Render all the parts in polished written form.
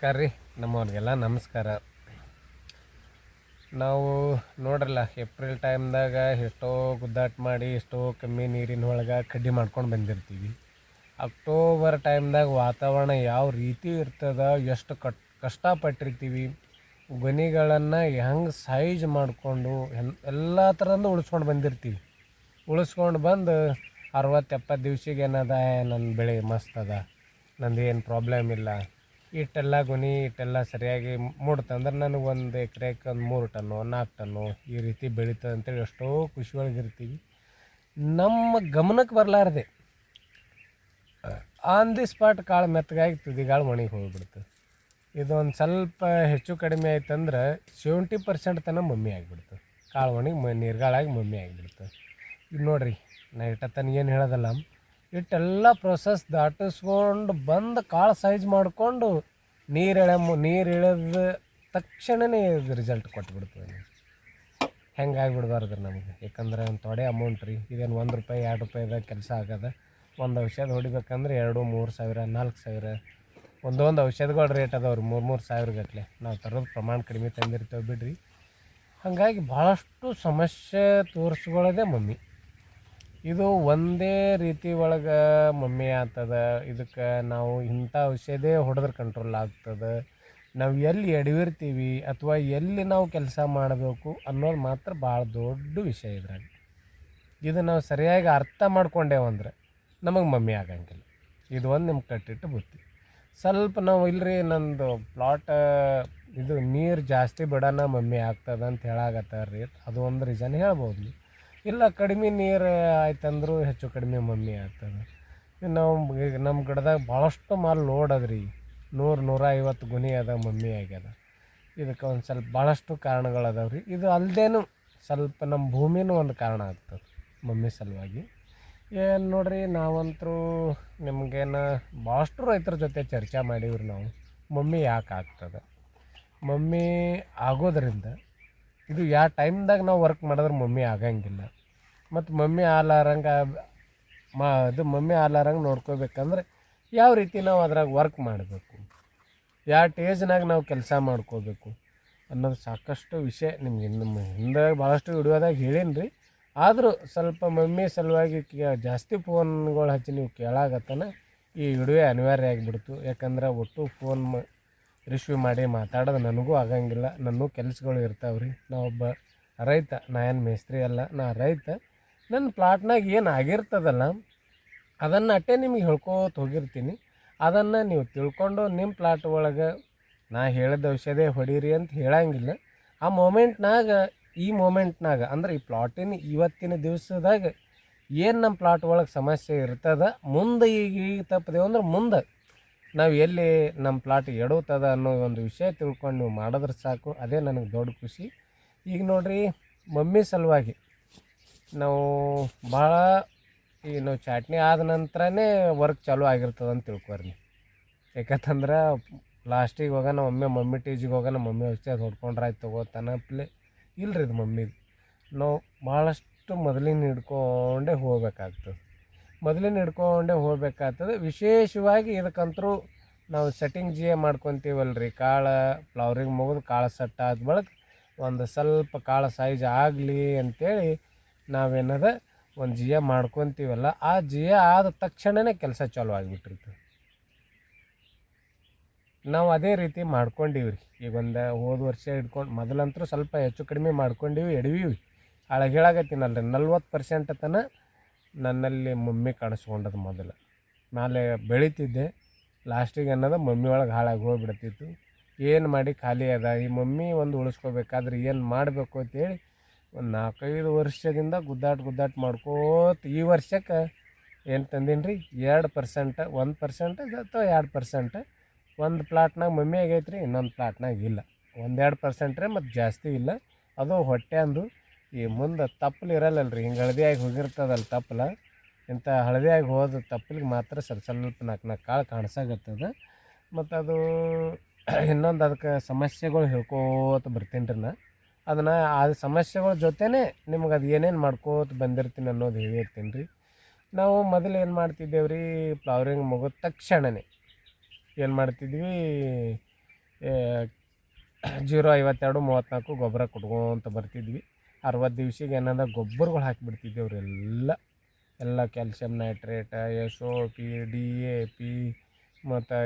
ನಮಸ್ಕಾರ ರೀ. ನಮ್ಮವ್ರಿಗೆಲ್ಲ ನಮಸ್ಕಾರ. ನಾವು ನೋಡ್ರಲ್ಲ, ಏಪ್ರಿಲ್ ಟೈಮ್ದಾಗ ಎಷ್ಟೋ ಗುದ್ದಾಟ ಮಾಡಿ ಎಷ್ಟೋ ಕಮ್ಮಿ ನೀರಿನ ಒಳಗೆ ಕಡ್ಡಿ ಮಾಡ್ಕೊಂಡು ಬಂದಿರ್ತೀವಿ. ಅಕ್ಟೋಬರ್ ಟೈಮ್ದಾಗ ವಾತಾವರಣ ಯಾವ ರೀತಿ ಇರ್ತದೆ, ಎಷ್ಟು ಕಷ್ಟಪಟ್ಟಿರ್ತೀವಿ, ಗೊನೆಗಳನ್ನು ಹೆಂಗೆ ಸೈಜ್ ಮಾಡಿಕೊಂಡು ಎಲ್ಲ ಥರದಿಂದ ಉಳಿಸ್ಕೊಂಡು ಬಂದಿರ್ತೀವಿ. ಉಳಿಸ್ಕೊಂಡು ಬಂದು 60-70 ದಿವ್ಸಿಗೆ ಏನದ, ನನ್ನ ಬೆಳೆ ಮಸ್ತ್ ಅದ, ನಂದು ಏನು ಪ್ರಾಬ್ಲಮ್ ಇಲ್ಲ, ಇಟ್ಟೆಲ್ಲ ಗೊನೆ ಇಟ್ಟೆಲ್ಲ ಸರಿಯಾಗಿ ಮೂಡ್ತಂದ್ರೆ ನನಗೆ ಒಂದು ಎಕರೆಗೆ ಒಂದು 3 ಟನ್ನು 4 ಟನ್ನು ಈ ರೀತಿ ಬೆಳೀತದೆ ಅಂತೇಳಿ ಎಷ್ಟೋ ಖುಷಿ ಒಳಗಿರ್ತೀವಿ. ನಮ್ಮ ಗಮನಕ್ಕೆ ಬರಲಾರ್ದೆ ಆನ್ ದಿ ಸ್ಪಾಟ್ ಕಾಳು ಮೆತ್ತಗಾಗಿ ತುದಿಗಾಳು ಒಣಗಿ ಹೋಗಿಬಿಡ್ತದೆ. ಇದೊಂದು ಸ್ವಲ್ಪ ಹೆಚ್ಚು ಕಡಿಮೆ ಆಯ್ತಂದ್ರೆ 70% ತನಕ ಮಮ್ಮಿ ಆಗಿಬಿಡ್ತದೆ. ಕಾಳು ಒಣಗಿ ನೀರ್ಗಾಳಾಗಿ ಮಮ್ಮಿ ಆಗಿಬಿಡ್ತದೆ. ಈಗ ನೋಡಿರಿ, ನಾ ಇಟ್ಟತನ ಏನು ಹೇಳೋದಲ್ಲ, ಇಟ್ಟೆಲ್ಲ ಪ್ರೊಸೆಸ್ ದಾಟಿಸ್ಕೊಂಡು ಬಂದು ಕಾಳು ಸೈಜ್ ಮಾಡಿಕೊಂಡು ನೀರು ಇಳಿದ ತಕ್ಷಣವೇ ಇದು ರಿಸಲ್ಟ್ ಕೊಟ್ಬಿಡ್ತದೆ. ಹೆಂಗೆ ಆಗಿಬಿಡ್ಬಾರ್ದು ನಮಗೆ. ಯಾಕಂದ್ರೆ ಒಂದು ತೊಡೆ ಅಮೌಂಟ್ ರೀ, ಇದೇನು ₹1 ₹2 ಕೆಲಸ ಆಗದ. ಒಂದು ಔಷಧ ಹೊಡಿಬೇಕಂದ್ರೆ 2-3 ಸಾವಿರ 4 ಸಾವಿರ, ಒಂದೊಂದು ಔಷಧಗಳ ರೇಟ್ ಅದಾವೆ ರೀ, 3-3 ಸಾವಿರ ಗಟ್ಟಲೆ. ನಾವು ತರೋದು ಪ್ರಮಾಣ ಕಡಿಮೆ ತಂದಿರ್ತೇವೆ ಬಿಡ್ರಿ. ಹಾಗಾಗಿ ಭಾಳಷ್ಟು ಸಮಸ್ಯೆ ತೋರಿಸ್ಕೊಳ್ಳೋದೇ ಮಮ್ಮಿ. ಇದು ಒಂದೇ ರೀತಿ ಒಳಗೆ ಮಮ್ಮಿ ಆಗ್ತದೆ. ಇದಕ್ಕೆ ನಾವು ಇಂಥ ಔಷಧಿ ಹೊಡೆದ್ರೆ ಕಂಟ್ರೋಲ್ ಆಗ್ತದೆ. ನಾವು ಎಲ್ಲಿ ಎಡವಿರ್ತೀವಿ ಅಥವಾ ಎಲ್ಲಿ ನಾವು ಕೆಲಸ ಮಾಡಬೇಕು ಅನ್ನೋದು ಮಾತ್ರ ಭಾಳ ದೊಡ್ಡ ವಿಷಯ ಇದ್ರಾಗ. ಇದು ನಾವು ಸರಿಯಾಗಿ ಅರ್ಥ ಮಾಡ್ಕೊಂಡೇವಂದ್ರೆ ನಮಗೆ ಮಮ್ಮಿ ಆಗಂಗಿಲ್ಲ. ಇದು ಒಂದು ನಿಮ್ಗೆ ಕಟ್ಟಿಟ್ಟು ಬುತ್ತಿ. ಸ್ವಲ್ಪ ನಾವು ಇಲ್ಲರಿ ನಂದು ಪ್ಲಾಟ್ ಇದು ನೀರು ಜಾಸ್ತಿ ಬಿಡೋಣ ಮಮ್ಮಿ ಆಗ್ತದೆ ಅಂತ ಹೇಳಾಗತ್ತಾರ್ರಿ, ಅದು ಒಂದು ರೀಸನ್ ಹೇಳ್ಬೋದು. ಇಲ್ಲ ಕಡಿಮೆ ನೀರು ಆಯ್ತಂದ್ರೂ ಹೆಚ್ಚು ಕಡಿಮೆ ಮಮ್ಮಿ ಆಗ್ತದೆ. ನಾವು ಈಗ ನಮ್ಮ ಗಿಡದಾಗ ಭಾಳಷ್ಟು ಮಾಲ್ ನೋಡದ್ರಿ, 100-150 ಗೊನೆ ಅದ ಮಮ್ಮಿ ಆಗ್ಯದ. ಇದಕ್ಕೆ ಒಂದು ಸ್ವಲ್ಪ ಭಾಳಷ್ಟು ಕಾರಣಗಳದಾವ ರೀ. ಇದು ಅಲ್ಲದೇನು ಸ್ವಲ್ಪ ನಮ್ಮ ಭೂಮಿನೂ ಒಂದು ಕಾರಣ ಆಗ್ತದೆ ಮಮ್ಮಿ ಸಲುವಾಗಿ. ಏನು ನೋಡಿರಿ, ನಾವಂತರೂ ನಿಮಗೇನು ಭಾಳಷ್ಟು ರೈತರ ಜೊತೆ ಚರ್ಚೆ ಮಾಡೀವ್ರಿ ನಾವು. ಮಮ್ಮಿ ಯಾಕೆ ಆಗ್ತದೆ, ಮಮ್ಮಿ ಆಗೋದ್ರಿಂದ ಇದು ಯಾವ ಟೈಮ್ದಾಗ ನಾವು ವರ್ಕ್ ಮಾಡಿದ್ರೆ ಮಮ್ಮಿ ಆಗಂಗಿಲ್ಲ. ಮತ್ತು ಮಮ್ಮಿ ಮಮ್ಮಿ ಆಲಾರಂಗೆ ನೋಡ್ಕೋಬೇಕಂದ್ರೆ ಯಾವ ರೀತಿ ನಾವು ಅದ್ರಾಗ ವರ್ಕ್ ಮಾಡಬೇಕು, ಯಾವ ಟೇಜ್ನಾಗ ನಾವು ಕೆಲಸ ಮಾಡ್ಕೋಬೇಕು ಅನ್ನೋದು ಸಾಕಷ್ಟು ವಿಷಯ ನಿಮ್ಗೆ ನಮ್ಮ ಹಿಂದೆ ಭಾಳಷ್ಟು ವಿಡಿಯೋದಾಗ ಹೇಳೀನಿ ರೀ. ಆದರೂ ಸ್ವಲ್ಪ ಮಮ್ಮಿ ಸಲುವಾಗಿ ಜಾಸ್ತಿ ಫೋನ್ಗಳು ಹಚ್ಚಿ ನೀವು ಕೇಳಾಗತ್ತನ ಈ ವಿಡಿಯೋ ಅನಿವಾರ್ಯ ಆಗಿಬಿಡ್ತು. ಯಾಕಂದ್ರೆ ಒಟ್ಟು ಫೋನ್ ರಿಸೀವ್ ಮಾಡಿ ಮಾತಾಡೋದು ನನಗೂ ಆಗಂಗಿಲ್ಲ, ನನ್ನೂ ಕೆಲಸಗಳು ಇರ್ತಾವೆ ರೀ. ನಾವೊಬ್ಬ ರೈತ, ನಾ ಏನು ಮೇಸ್ತ್ರಿ ಅಲ್ಲ, ನಾ ರೈತ. ನನ್ನ ಪ್ಲಾಟ್ನಾಗ ಏನು ಆಗಿರ್ತದಲ್ಲ ಅದನ್ನು ಅಟ್ಟೆ ನಿಮಗೆ ಹೇಳ್ಕೋತ ಹೋಗಿರ್ತೀನಿ. ಅದನ್ನು ನೀವು ತಿಳ್ಕೊಂಡು ನಿಮ್ಮ ಪ್ಲಾಟ್ ಒಳಗೆ ನಾ ಹೇಳಿದ ಔಷಧಿ ಹೊಡೀರಿ ಅಂತ ಹೇಳಂಗಿಲ್ಲ. ಆ ಈ ಮೂಮೆಂಟ್ನಾಗ ಅಂದ್ರೆ ಈ ಪ್ಲಾಟಿನ ಇವತ್ತಿನ ದಿವಸದಾಗ ಏನು ನಮ್ಮ ಪ್ಲಾಟ್ ಒಳಗೆ ಸಮಸ್ಯೆ ಇರ್ತದೆ, ಮುಂದೆ ಈಗ ತಪ್ಪದೇವು ಅಂದ್ರೆ ಮುಂದೆ ನಾವು ಎಲ್ಲಿ ನಮ್ಮ ಪ್ಲಾಟ್ ಎಡುತ್ತದ ಅನ್ನೋ ಒಂದು ವಿಷಯ ತಿಳ್ಕೊಂಡು ನೀವು ಮಾಡಿದ್ರೆ ಸಾಕು, ಅದೇ ನನಗೆ ದೊಡ್ಡ ಖುಷಿ. ಈಗ ನೋಡಿರಿ, ಮಮ್ಮಿ ಸಲುವಾಗಿ ನಾವು ಭಾಳ ಈಗ ನಾವು ಚಾಟ್ನಿ ಆದ ನಂತರನೇ ವರ್ಕ್ ಚಾಲೂ ಆಗಿರ್ತದೆ ಅಂತ ತಿಳ್ಕೊರಿ. ಯಾಕಂತಂದ್ರೆ ಲಾಸ್ಟಿಗೆ ಹೋಗೋಣ ಮಮ್ಮಿ ಟೀಜಿಗೆ ಹೋಗೋಣ, ಮಮ್ಮಿ ಔಷಧ ಹೊಡ್ಕೊಂಡ್ರೆ ಆಯ್ತು ತಗೋತಾನಪ್ಲೆ ಇಲ್ಲರಿ. ಇದು ಮಮ್ಮಿದು ನಾವು ಭಾಳಷ್ಟು ಮೊದಲಿನ ಹಿಡ್ಕೊಂಡೇ ಹೋಗ್ಬೇಕಾಗ್ತದೆ. ವಿಶೇಷವಾಗಿ ಇದಕ್ಕಂತರೂ ನಾವು ಸೆಟ್ಟಿಂಗ್ ಮಾಡ್ಕೊತೀವಲ್ರಿ. ಕಾಳು ಫ್ಲವರಿಂಗ್ ಮುಗಿದು ಕಾಳು ಸೆಟ್ ಆದ ಬಳಿಕ ಒಂದು ಸ್ವಲ್ಪ ಕಾಳು ಸೈಜ್ ಆಗಲಿ ಅಂಥೇಳಿ ನಾವೇನದ ಒಂದು ಮಾಡ್ಕೊತೀವಲ್ಲ, ಆ ಆದ ತಕ್ಷಣವೇ ಕೆಲಸ ಚಾಲೂ ಆಗಿಬಿಟ್ಟಿರ್ತದೆ. ನಾವು ಅದೇ ರೀತಿ ಮಾಡ್ಕೊಂಡಿವ್ರಿ. ಈಗ ಹೋದ ವರ್ಷ ಹಿಡ್ಕೊಂಡು ಮೊದಲಂತರೂ ಸ್ವಲ್ಪ ಹೆಚ್ಚು ಕಡಿಮೆ ಮಾಡ್ಕೊಂಡಿವಿ, ಎಡವೀವಿ. ಹೇಳಾಗತ್ತೀನಲ್ರಿ, 40% ತನಕ ನನ್ನಲ್ಲಿ ಮಮ್ಮಿ ಕಾಣಿಸ್ಕೊಂಡದು. ಮೇಲೆ ಬೆಳೀತಿದ್ದೆ, ಲಾಸ್ಟಿಗೆ ಅನ್ನೋದು ಮಮ್ಮಿ ಒಳಗೆ ಹಾಳಾಗಿ ಹೋಗ್ಬಿಡ್ತಿತ್ತು. ಏನು ಮಾಡಿ ಖಾಲಿ ಅದ, ಈ ಮಮ್ಮಿ ಒಂದು ಉಳಿಸ್ಕೋಬೇಕಾದ್ರೆ ಏನು ಮಾಡಬೇಕು ಅಂತೇಳಿ ಒಂದು 4-5 ವರ್ಷದಿಂದ ಗುದ್ದಾಟ ಮಾಡ್ಕೋತ ಈ ವರ್ಷಕ್ಕೆ ಏನು ತಂದೀನಿ ರೀ, 2%, 1% ಅಥವಾ 2%. ಒಂದು ಪ್ಲಾಟ್ನಾಗ ಮಮ್ಮಿ ಆಗೈತೆ ರೀ, ಇನ್ನೊಂದು ಪ್ಲಾಟ್ನಾಗ ಇಲ್ಲ. 1-2% ರೀ, ಮತ್ತು ಜಾಸ್ತಿ ಇಲ್ಲ. ಅದು ಹೊಟ್ಟೆ ಅಂದು ಈ ಮುಂದೆ ತಪ್ಪಲು ಇರಲ್ಲಲ್ರಿ, ಹಿಂಗೆ ಹಳದಿಯಾಗಿ ಹೋಗಿರ್ತದಲ್ಲ ತಪ್ಪಲ, ಇಂಥ ಹಳದಿಯಾಗಿ ಹೋದ ತಪ್ಪಲಿಗೆ ಮಾತ್ರ ಸ್ವಲ್ಪ 4 ಕಾಳು ಕಾಣಿಸಾಗತ್ತದ. ಮತ್ತು ಅದು ಇನ್ನೊಂದು ಅದಕ್ಕೆ ಸಮಸ್ಯೆಗಳು ಹೇಳ್ಕೋತ ಬರ್ತೀನಿ ರೀ. ಅದನ್ನು ಆ ಸಮಸ್ಯೆಗಳ ಜೊತೆನೇ ನಿಮ್ಗೆ ಅದು ಏನೇನು ಮಾಡ್ಕೋತ ಬಂದಿರ್ತೀನಿ ಅನ್ನೋದು ಹೇಳಿರ್ತೀನಿ ರೀ. ನಾವು ಮೊದಲು ಏನು ಮಾಡ್ತಿದ್ದೇವೆ ರೀ, ಫ್ಲವರಿಂಗ್ ಮುಗಿದ ತಕ್ಷಣವೇ ಏನು ಮಾಡ್ತಿದ್ವಿ, 052-34 ಗೊಬ್ಬರ ಕೊಟ್ಕೊಂತ ಬರ್ತಿದ್ವಿ. 60 ದಿವ್ಸಿಗೆ ಏನಂದ್ರೆ ಗೊಬ್ಬರಗಳು ಹಾಕಿಬಿಡ್ತಿದ್ದೇವ್ರಿ ಎಲ್ಲ ಕ್ಯಾಲ್ಸಿಯಂ ನೈಟ್ರೇಟ್, SOP, DAP ಮತ್ತು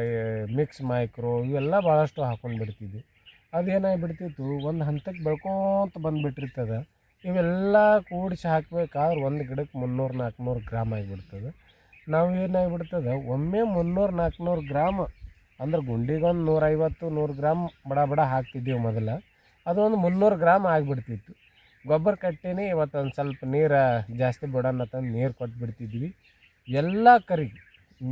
ಮಿಕ್ಸ್ ಮೈಕ್ರೋ ಇವೆಲ್ಲ ಭಾಳಷ್ಟು ಹಾಕ್ಕೊಂಡು ಬಿಡ್ತಿದ್ವಿ. ಅದೇನಾಗಿಬಿಡ್ತಿತ್ತು, ಒಂದು ಹಂತಕ್ಕೆ ಬೆಳ್ಕೊಂತ ಬಂದುಬಿಟ್ಟಿರ್ತದೆ. ಇವೆಲ್ಲ ಕೂಡಿಸಿ ಹಾಕ್ಬೇಕಾದ್ರೆ ಒಂದು ಗಿಡಕ್ಕೆ 300-400 ಗ್ರಾಮ್ ಆಗಿಬಿಡ್ತದೆ. ನಾವು ಏನಾಗಿಬಿಡ್ತದೆ, ಒಮ್ಮೆ 300-400 ಗ್ರಾಮ್ ಅಂದ್ರೆ ಗುಂಡಿಗೊಂದು 150-100 ಗ್ರಾಮ್ ಬಡ ಹಾಕ್ತಿದ್ದೀವಿ ಮೊದಲು. ಅದೊಂದು 300 ಗ್ರಾಮ್ ಆಗಿಬಿಡ್ತಿತ್ತು. ಗೊಬ್ಬರ ಕಟ್ಟಿನಿ ಇವತ್ತೊಂದು ಸ್ವಲ್ಪ ನೀರು ಜಾಸ್ತಿ ಬಿಡೋಣ ತಂದು ನೀರು ಕೊಟ್ಬಿಡ್ತಿದ್ವಿ. ಎಲ್ಲ ಕರಿಗೆ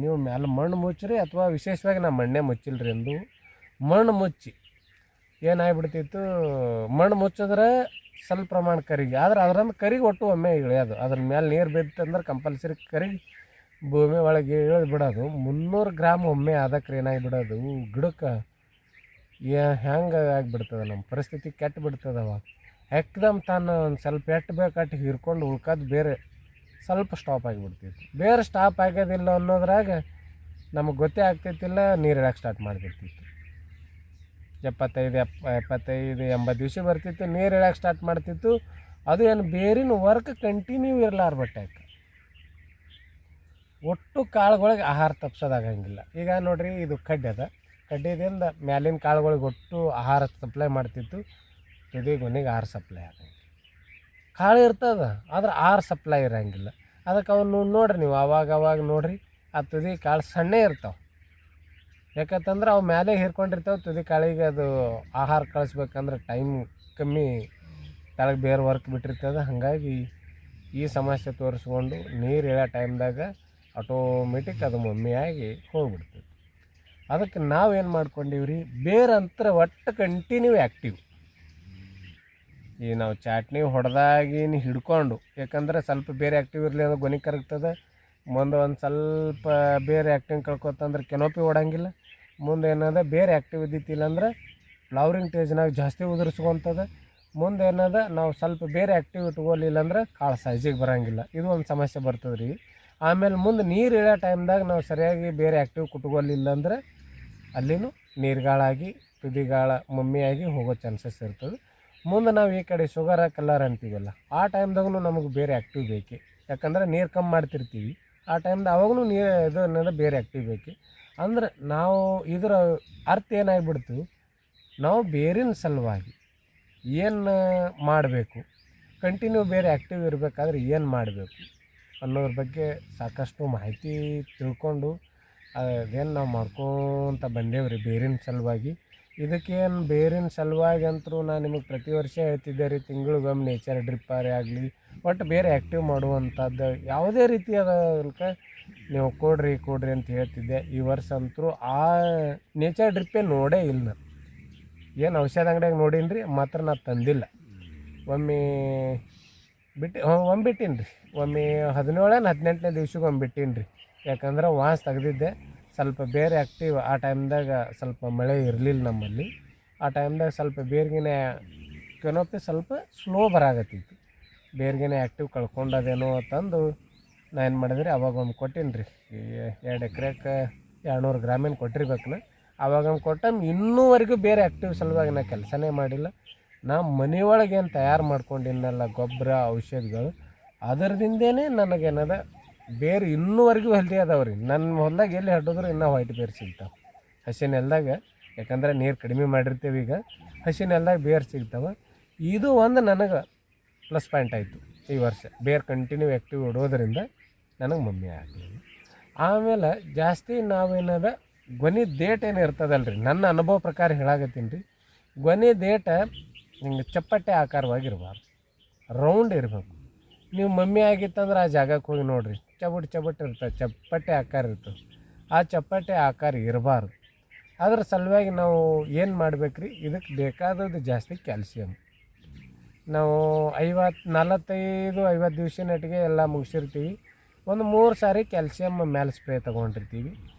ನೀವು ಮ್ಯಾಲೆ ಮಣ್ಣು ಮುಚ್ಚಿರಿ, ಅಥವಾ ವಿಶೇಷವಾಗಿ ನಾವು ಮಣ್ಣೇ ಮುಚ್ಚಿಲ್ರಿ ಎಂದು ಮಣ್ಣು ಮುಚ್ಚಿ ಏನಾಗ್ಬಿಡ್ತಿತ್ತು, ಮಣ್ಣು ಮುಚ್ಚಿದ್ರೆ ಸ್ವಲ್ಪ ಪ್ರಮಾಣ ಕರಿಗೆ, ಆದ್ರೆ ಅದರಂದು ಕರಿಗೆ ಒಟ್ಟು ಒಮ್ಮೆ ಇಳಿಯೋದು. ಅದ್ರ ಮೇಲೆ ನೀರು ಬಿತ್ತಂದ್ರೆ ಕಂಪಲ್ಸರಿ ಕರಿಗೆ ಭೂಮಿ ಒಳಗೆ ಇಳಿದು ಬಿಡೋದು. 300 ಗ್ರಾಮ್ ಒಮ್ಮೆ ಅದಕ್ಕೆ ಏನಾಗಿಬಿಡೋದು, ಗಿಡಕ್ಕೆ ಹೆಂಗೆ ಆಗಿಬಿಡ್ತದೆ, ನಮ್ಮ ಪರಿಸ್ಥಿತಿ ಕೆಟ್ಟು ಬಿಡ್ತದೆ. ಅವಾಗ ಎಕ್ದಮ್ ತಾನು ಒಂದು ಸ್ವಲ್ಪ ಎಟ್ಟು ಬೇಕಟ್ಟು ಹಿರ್ಕೊಂಡು ಉಳ್ಕೋದು ಬೇರೆ ಸ್ವಲ್ಪ ಸ್ಟಾಪ್ ಆಗಿಬಿಡ್ತಿತ್ತು. ಬೇರೆ ಸ್ಟಾಪ್ ಆಗೋದಿಲ್ಲ ಅನ್ನೋದ್ರಾಗ ನಮಗೆ ಗೊತ್ತೇ ಆಗ್ತೈತಿಲ್ಲ, ನೀರು ಇಳಕ್ಕೆ ಸ್ಟಾರ್ಟ್ ಮಾಡಿಬಿಡ್ತಿತ್ತು. 75-80 ದಿವಸ ಬರ್ತಿತ್ತು, ನೀರು ಇಳಕ್ಕೆ ಸ್ಟಾರ್ಟ್ ಮಾಡ್ತಿತ್ತು. ಅದು ಏನು ಬೇರಿನ ವರ್ಕ್ ಕಂಟಿನ್ಯೂ ಇರಲಾರ್ಬಟ್ಟಾಕ ಒಟ್ಟು ಕಾಳುಗಳಿಗೆ ಆಹಾರ ತಪ್ಸೋದಾಗಂಗಿಲ್ಲ. ಈಗ ನೋಡಿರಿ, ಇದು ಕಡ್ಡಿದಿಂದ ಮ್ಯಾಲಿನ ಕಾಳುಗಳಿಗೆ ಒಟ್ಟು ಆಹಾರ ಸಪ್ಲೈ ಮಾಡ್ತಿತ್ತು, ತುದಿ ಗೊನೆಗೆ ಆಹಾರ ಸಪ್ಲೈ ಆಗಂಗಿಲ್ಲ. ಕಾಳು ಇರ್ತದೆ, ಆದ್ರೆ ಆಹಾರ ಸಪ್ಲೈ ಇರೋಂಗಿಲ್ಲ. ಅದಕ್ಕೆ ಅವನು ನೋಡ್ರಿ, ನೀವು ಅವಾಗ ನೋಡಿರಿ, ಆ ತುದಿ ಕಾಳು ಸಣ್ಣೇ ಇರ್ತಾವೆ. ಯಾಕಂತಂದ್ರೆ ಅವು ಮೇಲೆ ಹಿರ್ಕೊಂಡಿರ್ತಾವೆ, ತುದಿ ಕಾಳಿಗೆ ಅದು ಆಹಾರ ಕಳಿಸ್ಬೇಕಂದ್ರೆ ಟೈಮ್ ಕಮ್ಮಿ, ಕೆಳಗೆ ಬೇರೆ ವರ್ಕ್ ಬಿಟ್ಟಿರ್ತದೆ. ಹಾಗಾಗಿ ಈ ಸಮಸ್ಯೆ ತೋರಿಸ್ಕೊಂಡು ನೀರು ಇಳೋ ಟೈಮ್ದಾಗ ಆಟೋಮೆಟಿಕ್ ಅದು ಮಮ್ಮಿಯಾಗಿ ಹೋಗ್ಬಿಡ್ತದೆ. ಅದಕ್ಕೆ ನಾವೇನು ಮಾಡ್ಕೊಂಡಿವ್ರಿ, ಬೇರಂತರ ಒಟ್ಟು ಕಂಟಿನ್ಯೂ ಆ್ಯಕ್ಟಿವ್. ಈಗ ನಾವು ಚಾಟ್ನಿ ಹೊಡೆದಾಗಿನ ಹಿಡ್ಕೊಂಡು, ಯಾಕಂದ್ರೆ ಸ್ವಲ್ಪ ಬೇರೆ ಆ್ಯಕ್ಟಿವ್ ಇರಲಿ ಅಂದ್ರೆ ಗೊನೆ ಕರಗ್ತದೆ. ಮುಂದೆ ಒಂದು ಸ್ವಲ್ಪ ಬೇರೆ ಆ್ಯಕ್ಟಿವ್ ಕಳ್ಕೊತಂದ್ರೆ ಕೆನೋಪಿ ಓಡಂಗಿಲ್ಲ. ಮುಂದೆ ಏನದ ಬೇರೆ ಆ್ಯಕ್ಟಿವ್ ಇದ್ದಿತ್ತಿಲ್ಲ ಅಂದ್ರೆ ಫ್ಲವರಿಂಗ್ ಟೇಜ್ನಾಗ ಜಾಸ್ತಿ ಉದುರಿಸ್ಕೊತದೆ. ಮುಂದೆ ಏನದ ನಾವು ಸ್ವಲ್ಪ ಬೇರೆ ಆ್ಯಕ್ಟಿವ್ ಇಟ್ಕೊಲಿಲ್ಲ ಅಂದ್ರೆ ಕಾಳು ಸೈಜಿಗೆ ಬರೋಂಗಿಲ್ಲ. ಇದು ಒಂದು ಸಮಸ್ಯೆ ಬರ್ತದೆ ರೀ. ಆಮೇಲೆ ಮುಂದೆ ನೀರು ಇಳೋ ಟೈಮ್ದಾಗ ನಾವು ಸರಿಯಾಗಿ ಬೇರೆ ಆ್ಯಕ್ಟಿವ್ ಕುಟ್ಕೊಲಿಲ್ಲ ಅಂದ್ರೆ ಅಲ್ಲಿನೂ ನೀರುಗಾಳಾಗಿ ತುದಿಗಾಳ ಮಮ್ಮಿಯಾಗಿ ಹೋಗೋ ಚಾನ್ಸಸ್ ಇರ್ತದೆ. ಮುಂದೆ ನಾವು ಈ ಕಡೆ ಶುಗರ ಕಲ್ಲರ್ ಅಂತೀವಲ್ಲ, ಆ ಟೈಮ್ದಾಗೂ ನಮಗೆ ಬೇರೆ ಆ್ಯಕ್ಟಿವ್ ಬೇಕು. ಯಾಕಂದ್ರೆ ನೀರು ಕಮ್ಮಿ ಮಾಡ್ತಿರ್ತೀವಿ, ಆ ಟೈಮ್ದಾಗ ಅವಾಗೂ ನೀರು ಇದು ಅನ್ನೋದು ಬೇರೆ ಆ್ಯಕ್ಟಿವ್ ಬೇಕು. ಅಂದ್ರೆ ನಾವು ಇದರ ಅರ್ಥ ಏನಾಗಿಬಿಡ್ತು, ನಾವು ಬೇರಿನ ಸಲುವಾಗಿ ಏನು ಮಾಡಬೇಕು, ಕಂಟಿನ್ಯೂ ಬೇರೆ ಆ್ಯಕ್ಟಿವ್ ಇರಬೇಕಾದ್ರೆ ಏನು ಮಾಡಬೇಕು ಅನ್ನೋದ್ರ ಬಗ್ಗೆ ಸಾಕಷ್ಟು ಮಾಹಿತಿ ತಿಳ್ಕೊಂಡು ಅದೇನು ನಾವು ಮಾಡ್ಕೊತ ಬಂದೇವ್ರಿ ಬೇರಿನ ಸಲುವಾಗಿ. ಇದಕ್ಕೇನು ಬೇರಿನ ಸಲುವಾಗಿ ಅಂತರೂ ನಾನು ನಿಮಗೆ ಪ್ರತಿ ವರ್ಷ ಹೇಳ್ತಿದ್ದೆ ರೀ, ತಿಂಗಳಿಗೊಮ್ಮೆ ನೇಚರ್ ಡ್ರಿಪ್ಪಾರೇ ಆಗಲಿ, ಒಟ್ಟು ಬೇರೆ ಆ್ಯಕ್ಟಿವ್ ಮಾಡುವಂಥದ್ದು ಯಾವುದೇ ರೀತಿಯಾದ ನೀವು ಕೊಡ್ರಿ ಅಂತ ಹೇಳ್ತಿದ್ದೆ. ಈ ವರ್ಷ ಅಂತರೂ ಆ ನೇಚರ್ ಡ್ರಿಪ್ಪೇ ನೋಡೇ ಇಲ್ಲ ನಾನು. ಏನು ಔಷಧ ಅಂಗಡಿಯಾಗ ನೋಡೀನಿ ರೀ, ಮಾತ್ರ ನಾನು ತಂದಿಲ್ಲ. ಒಮ್ಮೆ ಬಿಟ್ಟೀನಿ ರೀ, ಒಮ್ಮೆ 17-18ನೇ ದಿವ್ಸಕ್ಕೆ ಒಮ್ಮೆ ಬಿಟ್ಟೀನಿ ರೀ. ಯಾಕಂದ್ರೆ ವಾಸ್ ತೆಗ್ದಿದ್ದೆ, ಸ್ವಲ್ಪ ಬೇರೆ ಆ್ಯಕ್ಟಿವ್ ಆ ಟೈಮ್ದಾಗ ಸ್ವಲ್ಪ ಮಳೆ ಇರಲಿಲ್ಲ ನಮ್ಮಲ್ಲಿ. ಆ ಟೈಮ್ದಾಗ ಸ್ವಲ್ಪ ಬೇರ್ಗಿನ ಕೆನೋಪಿ ಸ್ವಲ್ಪ ಸ್ಲೋ ಬರಾಗತ್ತಿತ್ತು, ಬೇರ್ಗಿನ ಆ್ಯಕ್ಟಿವ್ ಕಳ್ಕೊಂಡದೇನೋ ತಂದು ನಾ ಏನು ಮಾಡಿದ್ರಿ, ಅವಾಗ ಒಮ್ಮೆ ಕೊಟ್ಟೀನಿ ರೀ. 2 ಎಕರೆಗೆ 200 ಗ್ರಾಮಿನ ಕೊಟ್ಟಿರ್ಬೇಕು ನಾ. ಅವಾಗೊಮ್ಮೆ ಕೊಟ್ಟಂಗೆ ಇನ್ನೂವರೆಗೂ ಬೇರೆ ಆ್ಯಕ್ಟಿವ್ ಸಲುವಾಗಿ ನಾ ಕೆಲಸನೇ ಮಾಡಿಲ್ಲ. ನಾ ಮನೆಯೊಳಗೆ ಏನು ತಯಾರು ಮಾಡ್ಕೊಂಡಿದ್ದೆನಲ್ಲ ಗೊಬ್ಬರ ಔಷಧಿಗಳು, ಅದರದಿಂದೇ ನನಗೇನದ ಬೇರೆ ಇನ್ನೂವರೆಗೂ ಹೆಲ್ದಿ ಅದಾವೆ ರೀ. ನನ್ನ ಹೊಲ್ದಾಗ ಎಲ್ಲಿ ಹಡ್ಡಿದ್ರು ಇನ್ನೂ ವೈಟ್ ಬೇರು ಸಿಗ್ತಾವೆ ಹಸಿ ನೆಲದಾಗ. ಯಾಕಂದ್ರೆ ನೀರು ಕಡಿಮೆ ಮಾಡಿರ್ತೀವಿ, ಈಗ ಹಸಿ ನೆಲದಾಗ ಬೇರು ಸಿಗ್ತಾವೆ. ಇದು ಒಂದು ನನಗೆ ಪ್ಲಸ್ ಪಾಯಿಂಟ್ ಆಯಿತು ಈ ವರ್ಷ. ಬೇರೆ ಕಂಟಿನ್ಯೂ ಆ್ಯಕ್ಟಿವ್ ಇಡೋದ್ರಿಂದ ನನಗೆ ಮಮ್ಮಿ ಆಗಲಿಲ್ಲ. ಆಮೇಲೆ ಜಾಸ್ತಿ ನಾವೇನದ ಗೊನೆ ದೇಟ್ ಏನು ಇರ್ತದಲ್ಲ ರೀ, ನನ್ನ ಅನುಭವ ಪ್ರಕಾರ ಹೇಳಾಕತ್ತೀನಿ ರೀ, ಗೊನೆ ದೇಟ ಹಿಂಗೆ ಚಪ್ಪಟ್ಟೆ ಆಕಾರವಾಗಿರ್ಬಾರ್ದು, ರೌಂಡ್ ಇರಬೇಕು. ನೀವು ಮಮ್ಮಿ ಆಗಿತ್ತಂದ್ರೆ ಆ ಜಾಗಕ್ಕೆ ಹೋಗಿ ನೋಡಿರಿ, ಚಬಟ್ ಇರ್ತದೆ, ಚಪ್ಪಟ್ಟೆ ಆಕಾರ ಇರ್ತದೆ. ಆ ಚಪ್ಪಟ್ಟೆ ಆಕಾರ ಇರಬಾರ್ದು. ಅದ್ರ ಸಲುವಾಗಿ ನಾವು ಏನು ಮಾಡ್ಬೇಕು ರೀ, ಇದಕ್ಕೆ ಬೇಕಾದದ್ದು ಜಾಸ್ತಿ ಕ್ಯಾಲ್ಸಿಯಮ್. ನಾವು 45-50 ದಿವಸ ನೆಟ್ಟಿಗೆ ಎಲ್ಲ ಮುಗಿಸಿರ್ತೀವಿ. ಒಂದು 3 ಸಾರಿ ಕ್ಯಾಲ್ಸಿಯಮ್ ಮೇಲೆ ಸ್ಪ್ರೇ ತೊಗೊಂಡಿರ್ತೀವಿ.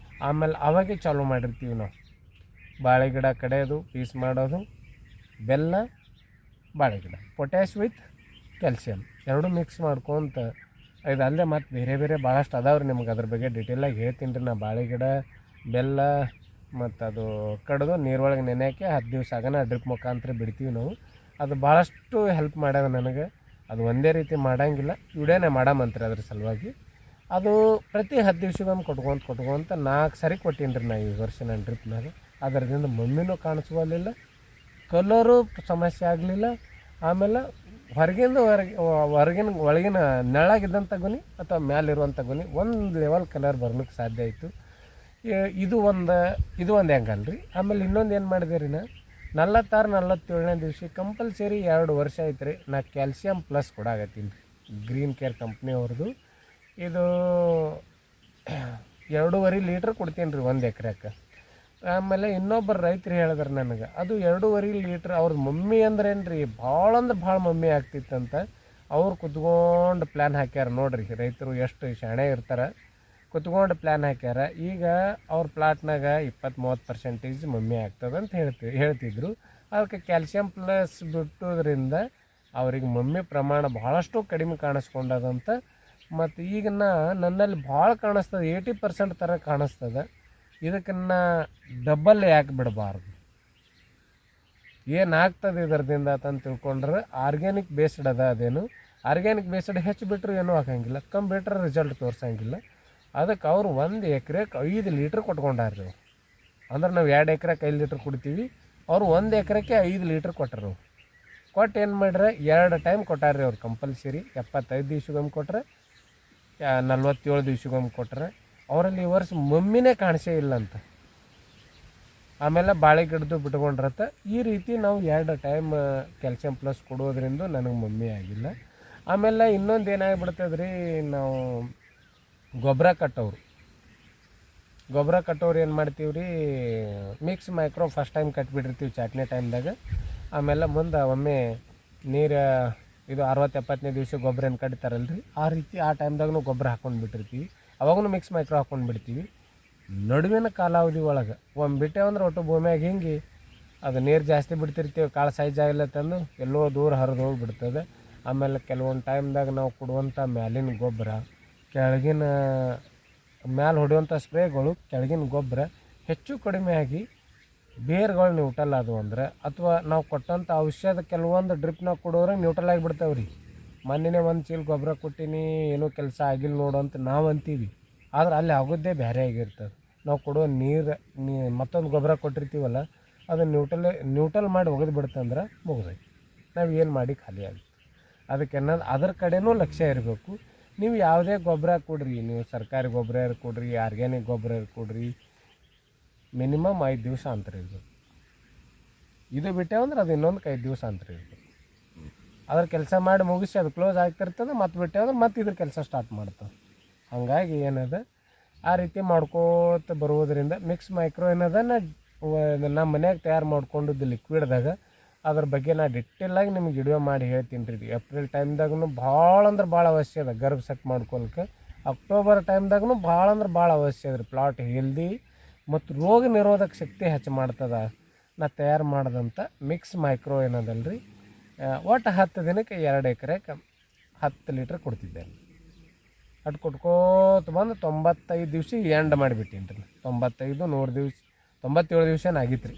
ಆಮೇಲೆ ಅವಾಗೆ ಚಾಲೂ ಮಾಡಿರ್ತೀವಿ ನಾವು ಬಾಳೆ ಗಿಡ ಕಡೆಯೋದು, ಪೀಸ್ ಮಾಡೋದು, ಬೆಲ್ಲ, ಬಾಳೆ ಗಿಡ, ಪೊಟ್ಯಾಶ್ ವಿತ್ ಕ್ಯಾಲ್ಸಿಯಮ್ ಎರಡೂ ಮಿಕ್ಸ್ ಮಾಡ್ಕೊತ. ಇದು ಅಲ್ಲದೆ ಮತ್ತು ಬೇರೆ ಭಾಳಷ್ಟು ಅದಾವ್ರಿ, ನಿಮ್ಗೆ ಅದ್ರ ಬಗ್ಗೆ ಡೀಟೇಲಾಗಿ ಹೇಳ್ತೀನಿ ರೀ. ನಾ ಬಾಳೆ ಗಿಡ, ಬೆಲ್ಲ ಮತ್ತು ಅದು ಕಡಿದು ನೀರೊಳಗೆ ನೆನೆ ಹಾಕಿ 10 ದಿವಸ ಆಗನ ಡ್ರಿಪ್ ಮುಖಾಂತರ ಬಿಡ್ತೀವಿ ನಾವು. ಅದು ಭಾಳಷ್ಟು ಹೆಲ್ಪ್ ಮಾಡ್ಯದ ನನಗೆ. ಅದು ಒಂದೇ ರೀತಿ ಮಾಡೋಂಗಿಲ್ಲ, ವಿಡಿಯೋನೇ ಮಾಡಮಂತ್ರಿ ಅದ್ರ ಸಲುವಾಗಿ. ಅದು ಪ್ರತಿ 10 ದಿವ್ಸಕ್ಕೊಮ್ಮೆ ಕೊಟ್ಕೊಂತ 4 ಸರಿ ಕೊಟ್ಟೀನಿ ರೀ ನಾ ಈ ವರ್ಷ ನನ್ನ ಡ್ರಿಪ್ನಾಗ. ಅದರದಿಂದ ಮಮ್ಮಿನೂ ಕಾಣಿಸ್ಕೊಲಿಲ್ಲ, ಕಲರು ಸಮಸ್ಯೆ ಆಗಲಿಲ್ಲ. ಆಮೇಲೆ ಹೊರಗಿನ ಒಳಗಿನ ನೆರಳಾಗಿದ್ದಂಥ ಗೊನೆ ಅಥವಾ ಮ್ಯಾಲಿರುವಂಥ ಗೊನೆ ಒಂದು ಲೆವೆಲ್ ಕಲರ್ ಬರ್ಲಿಕ್ಕೆ ಸಾಧ್ಯ ಆಯಿತು. ಇದು ಒಂದು ಆ್ಯಂಗಲ್ ರೀ. ಆಮೇಲೆ ಇನ್ನೊಂದು ಏನು ಮಾಡಿದೆ ರೀ, 46-47ನೇ ದಿವ್ಸ ಕಂಪಲ್ಸರಿ 2 ವರ್ಷ ಆಯ್ತು ರೀ ನಾ ಕ್ಯಾಲ್ಸಿಯಂ ಪ್ಲಸ್ ಕೊಡಾಕತ್ತೀನಿ ರೀ, ಗ್ರೀನ್ ಕೇರ್ ಕಂಪ್ನಿ ಅವ್ರದ್ದು. ಇದು 2.5 ಲೀಟ್ರ್ ಕೊಡ್ತೀನಿ ರೀ 1 ಎಕರೆಕ್ಕೆ. ಆಮೇಲೆ ಇನ್ನೊಬ್ಬರು ರೈತರು ಹೇಳಿದ್ರು ನನಗೆ, ಅದು 2.5 ಲೀಟ್ರ್ ಅವ್ರದ್ದು ಮಮ್ಮಿ ಅಂದ್ರೇನು ರೀ ಭಾಳ ಅಂದ್ರೆ ಭಾಳ ಮಮ್ಮಿ ಆಗ್ತಿತ್ತಂತ. ಅವ್ರು ಕುತ್ಕೊಂಡು ಪ್ಲ್ಯಾನ್ ಹಾಕ್ಯಾರ ನೋಡ್ರಿ. ರೈತರು ಎಷ್ಟು ಶಾಣೆ ಇರ್ತಾರೆ, ಕುತ್ಕೊಂಡು ಪ್ಲ್ಯಾನ್ ಹಾಕ್ಯಾರ. ಈಗ ಅವ್ರ ಪ್ಲಾಟ್ನಾಗ 20-30% ಮಮ್ಮಿ ಆಗ್ತದೆ ಅಂತ ಹೇಳ್ತಿದ್ರು. ಅದಕ್ಕೆ ಕ್ಯಾಲ್ಸಿಯಂ ಪ್ಲಸ್ ಬಿಟ್ಟೋದ್ರಿಂದ ಅವ್ರಿಗೆ ಮಮ್ಮಿ ಪ್ರಮಾಣ ಭಾಳಷ್ಟು ಕಡಿಮೆ ಕಾಣಿಸ್ಕೊಂಡದಂತ. ಮತ್ತು ಈಗ ನನ್ನಲ್ಲಿ ಭಾಳ ಕಾಣಿಸ್ತದೆ, 80% ಥರ ಕಾಣಿಸ್ತದೆ. ಇದಕ್ಕನ್ನ ಡಬಲ್ ಯಾಕೆ ಬಿಡಬಾರ್ದು, ಏನಾಗ್ತದೆ ಇದರದಿಂದ ಅಂತ ತಿಳ್ಕೊಂಡ್ರೆ ಆರ್ಗ್ಯಾನಿಕ್ ಬೇಸ್ಡ್ ಅದ. ಅದೇನು ಆರ್ಗ್ಯಾನಿಕ್ ಬೇಸ್ಡ್ ಹೆಚ್ಚು ಬಿಟ್ಟರು ಏನೂ ಆಗಂಗಿಲ್ಲ, ಕಮ್ಮಿ ಬಿಟ್ರೆ ರಿಸಲ್ಟ್ ತೋರಿಸಂಗಿಲ್ಲ. ಅದಕ್ಕೆ ಅವರು 1 ಎಕರೆಗೆ 5 ಲೀಟ್ರ್ ಕೊಟ್ಕೊಂಡಾರ್ರಿ ಅವ್ರು. ಅಂದ್ರೆ ನಾವು 2 ಎಕರೆಗೆ 5 ಲೀಟ್ರ್ ಕೊಡ್ತೀವಿ, ಅವರು 1 ಎಕರೆಗೆ 5 ಲೀಟ್ರ್ ಕೊಟ್ಟರು. ಕೊಟ್ಟು ಏನು ಮಾಡ್ರೆ 2 ಟೈಮ್ ಕೊಟ್ಟಾರ್ರಿ ಅವ್ರು ಕಂಪಲ್ಸರಿ. 75 ದಿವ್ಸಕ್ಕೊಮ್ಮೆ ಕೊಟ್ರೆ, 47 ದಿವ್ಸಕ್ಕೊಮ್ಮೆ ಕೊಟ್ರೆ. ಅವರಲ್ಲಿ ಈ ವರ್ಷ ಮಮ್ಮಿನೇ ಕಾಣಿಸೇ ಇಲ್ಲ ಅಂತ. ಆಮೇಲೆ ಬಾಳೆ ಗಿಡದ್ದು ಬಿಟ್ಕೊಂಡ್ರತ್ತ. ಈ ರೀತಿ ನಾವು 2 ಟೈಮ್ ಕ್ಯಾಲ್ಸಿಯಂ ಪ್ಲಸ್ ಕೊಡೋದ್ರಿಂದ ನನಗೆ ಮಮ್ಮಿ ಆಗಿಲ್ಲ. ಆಮೇಲೆ ಇನ್ನೊಂದು ಏನಾಗ್ಬಿಡ್ತದೆ ರೀ, ನಾವು ಗೊಬ್ಬರ ಕಟ್ಟೋರು ಏನು ಮಾಡ್ತೀವಿ ರೀ, ಮಿಕ್ಸ್ ಮೈಕ್ರೋ ಫಸ್ಟ್ ಟೈಮ್ ಕಟ್ಬಿಟ್ಟಿರ್ತೀವಿ ಚಾಟ್ನಿ ಟೈಮ್ದಾಗ. ಆಮೇಲೆ ಮುಂದೆ ಒಮ್ಮೆ ನೀರು ಇದು 60-70ನೇ ದಿವಸ ಗೊಬ್ಬರ ಏನು ಕಟ್ತಾರಲ್ಲ ರೀ, ಆ ರೀತಿ ಆ ಟೈಮ್ದಾಗೂ ಗೊಬ್ಬರ ಹಾಕ್ಕೊಂಡು ಬಿಟ್ಟಿರ್ತೀವಿ. ಅವಾಗೂ ಮಿಕ್ಸ್ ಮೈಕ್ರೋ ಹಾಕ್ಕೊಂಡು ಬಿಡ್ತೀವಿ. ನಡುವಿನ ಕಾಲಾವಧಿ ಒಳಗೆ ಒಮ್ಮೆ ಬಿಟ್ಟೇವಂದ್ರೆ ಒಟ್ಟು ಭೂಮಿಯಾಗ ಹಿಂಗೆ ಅದು ನೀರು ಜಾಸ್ತಿ ಬಿಡ್ತಿರ್ತೀವಿ, ಕಾಳು ಸೈಜ್ ಆಗಿಲ್ಲತ್ತಂದು ಎಲ್ಲೋ ದೂರ ಹರಿದು ಹೋಗಿಬಿಡ್ತದೆ. ಆಮೇಲೆ ಕೆಲವೊಂದು ಟೈಮ್ದಾಗ ನಾವು ಕೊಡುವಂಥ ಮ್ಯಾಲಿನ ಗೊಬ್ಬರ, ಕೆಳಗಿನ ಮ್ಯಾಲೆ ಹೊಡೆಯುವಂಥ ಸ್ಪ್ರೇಗಳು, ಕೆಳಗಿನ ಗೊಬ್ಬರ ಹೆಚ್ಚು ಕಡಿಮೆ ಆಗಿ ಬೇರ್ಗಳು ನ್ಯೂಟ್ರಲ್ ಅದು ಅಂದ್ರೆ, ಅಥವಾ ನಾವು ಕೊಟ್ಟಂಥ ಔಷಧ ಕೆಲವೊಂದು ಡ್ರಿಪ್ನಾಗ ಕೊಡೋರೆ ನ್ಯೂಟ್ರಲ್ ಆಗಿಬಿಡ್ತಾವೆ ರೀ. ಮೊನ್ನೆ 1 ಚೀಲ ಗೊಬ್ಬರ ಕೊಟ್ಟಿನಿ, ಏನೂ ಕೆಲಸ ಆಗಿಲ್ಲ ನೋಡು ಅಂತ ನಾವು ಅಂತೀವಿ. ಆದ್ರೆ ಅಲ್ಲಿ ಆಗೋದೇ ಬೇರೆ ಆಗಿರ್ತದೆ. ನಾವು ಕೊಡೋ ನೀರು ಮತ್ತೊಂದು ಗೊಬ್ಬರ ಕೊಟ್ಟಿರ್ತೀವಲ್ಲ, ಅದನ್ನು ನ್ಯೂಟ್ರಲ್ ಮಾಡಿ ಒಗೆದು ಬಿಡ್ತಂದ್ರೆ ಮುಗಿದೈತಿ, ನಾವು ಏನು ಮಾಡಿ ಖಾಲಿ ಆಗುತ್ತೆ. ಅದಕ್ಕೆ ಅನ್ನೋದು ಅದ್ರ ಕಡೆನೂ ಲಕ್ಷ್ಯ ಇರಬೇಕು. ನೀವು ಯಾವುದೇ ಗೊಬ್ಬರ ಕೊಡ್ರಿ, ನೀವು ಸರ್ಕಾರಿ ಗೊಬ್ಬರ ಕೊಡ್ರಿ, ಆರ್ಗ್ಯಾನಿಕ್ ಗೊಬ್ಬರ ಕೊಡ್ರಿ, ಮಿನಿಮಮ್ 5 ದಿವಸ ಅಂತರ ಇರಬೇಕು. ಇದು ಬಿಟ್ಟೇವಂದ್ರೆ ಅದು ಇನ್ನೊಂದು 5 ದಿವಸ ಅಂತರ ಇರಬೇಕು. ಅದ್ರ ಕೆಲಸ ಮಾಡಿ ಮುಗಿಸಿ ಅದು ಕ್ಲೋಸ್ ಆಗ್ತಿರ್ತದೆ, ಮತ್ತು ಬಿಟ್ಟೇವಂದ್ರೆ ಮತ್ತೆ ಇದ್ರ ಕೆಲಸ ಸ್ಟಾರ್ಟ್ ಮಾಡ್ತವೆ. ಹಾಗಾಗಿ ಏನದ ಆ ರೀತಿ ಮಾಡ್ಕೋತ ಬರುವುದರಿಂದ ಮಿಕ್ಸ್ ಮೈಕ್ರೋ ಏನದ ನಮ್ಮ ಮನ್ಯಾಗ ತಯಾರು ಮಾಡ್ಕೊಂಡಿದ್ದು ಲಿಕ್ವಿಡ್ದಾಗ, ಅದ್ರ ಬಗ್ಗೆ ನಾ ಡಿಟೇಲಾಗಿ ನಿಮ್ಗೆ ವಿಡಿಯೋ ಮಾಡಿ ಹೇಳ್ತೀನಿ ರೀ. ಏಪ್ರಿಲ್ ಟೈಮ್ದಾಗೂ ಭಾಳ ಅಂದ್ರೆ ಭಾಳ ಅವಶ್ಯ ಅದ ಗರ್ಭ ಸೆಟ್ ಮಾಡ್ಕೊಳಕ್ಕೆ. ಅಕ್ಟೋಬರ್ ಟೈಮ್ದಾಗೂ ಭಾಳ ಅಂದ್ರೆ ಭಾಳ ಅವಶ್ಯ ಅದ ರೀ. ಪ್ಲಾಟ್ ಹೆಲ್ದಿ ಮತ್ತು ರೋಗ ನಿರೋಧಕ ಶಕ್ತಿ ಹೆಚ್ಚು ಮಾಡ್ತದೆ. ನಾ ತಯಾರು ಮಾಡಿದಂಥ ಮಿಕ್ಸ್ ಮೈಕ್ರೋ ಏನದಲ್ಲ ರೀ, ಒಟ್ಟು 10 ದಿನಕ್ಕೆ 2 ಎಕರೆಗೆ 10 ಲೀಟ್ರ್ ಕೊಡ್ತಿದ್ದೇನೆ. ಅಟ್ಟು ಕೊಟ್ಕೋತ ಬಂದು 95 ದಿವಸ ಎಂಡ್ ಮಾಡಿಬಿಟ್ಟೀನಿ ರೀ. 95-100 ದಿವಸ 97 ದಿವಸನೇ ಆಗಿತ್ತು ರೀ,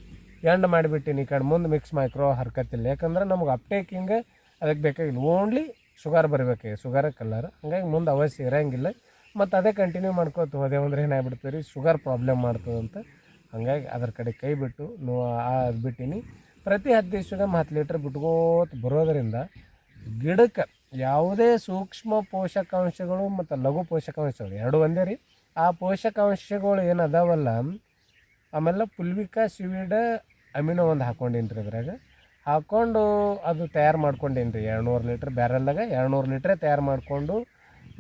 ಎಂಡ್ ಮಾಡಿಬಿಟ್ಟೀನಿ. ಈ ಕಡೆ ಮುಂದೆ ಮಿಕ್ಸ್ ಮೈಕ್ರೋ ಹರ್ಕತ್ತಿಲ್ಲ, ಯಾಕಂದ್ರೆ ನಮ್ಗೆ ಅಪ್ಟೇಕಿಂಗ್ ಅದಕ್ಕೆ ಬೇಕಾಗಿಲ್ಲ. ಓನ್ಲಿ ಶುಗರ್ ಬರಬೇಕು, ಶುಗರ್ ಕಲರ್. ಹಂಗಾಗಿ ಮುಂದೆ ಅವಶ್ಯ ಇರೋಂಗಿಲ್ಲ. ಮತ್ತು ಅದೇ ಕಂಟಿನ್ಯೂ ಮಾಡ್ಕೋತ ಹೋದೆವು ಅಂದ್ರೆ ಏನಾಗ್ಬಿಡ್ತೀವಿ ರೀ, ಶುಗರ್ ಪ್ರಾಬ್ಲಮ್ ಮಾಡ್ತದಂತ. ಹಾಗಾಗಿ ಅದ್ರ ಕಡೆ ಕೈ ಬಿಟ್ಟು ಅದು ಬಿಟ್ಟೀನಿ. ಪ್ರತಿ 10 ದಿವ್ಸಕ್ಕೆ 10 ಲೀಟ್ರ್ ಬಿಟ್ಕೋತ ಬರೋದರಿಂದ ಗಿಡಕ್ಕೆ ಯಾವುದೇ ಸೂಕ್ಷ್ಮ ಪೋಷಕಾಂಶಗಳು ಮತ್ತು ಲಘು ಪೋಷಕಾಂಶಗಳು ಎರಡು ಒಂದೇ ರೀ. ಆ ಪೋಷಕಾಂಶಗಳು ಏನು ಅದಾವಲ್ಲ, ಆಮೇಲೆ ಪುಲ್ವಿಕಾ ಸಿವಿಡ ಅಮಿನೋ ಒಂದು ಹಾಕ್ಕೊಂಡೀನಿ ರೀ. ಅದ್ರಾಗ ಹಾಕ್ಕೊಂಡು ಅದು ತಯಾರು ಮಾಡ್ಕೊಂಡೀನಿ ರೀ. 200 ಲೀಟ್ರ್ ಬ್ಯಾರಲ್ದಾಗ 200 ಲೀಟ್ರೇ ತಯಾರು ಮಾಡಿಕೊಂಡು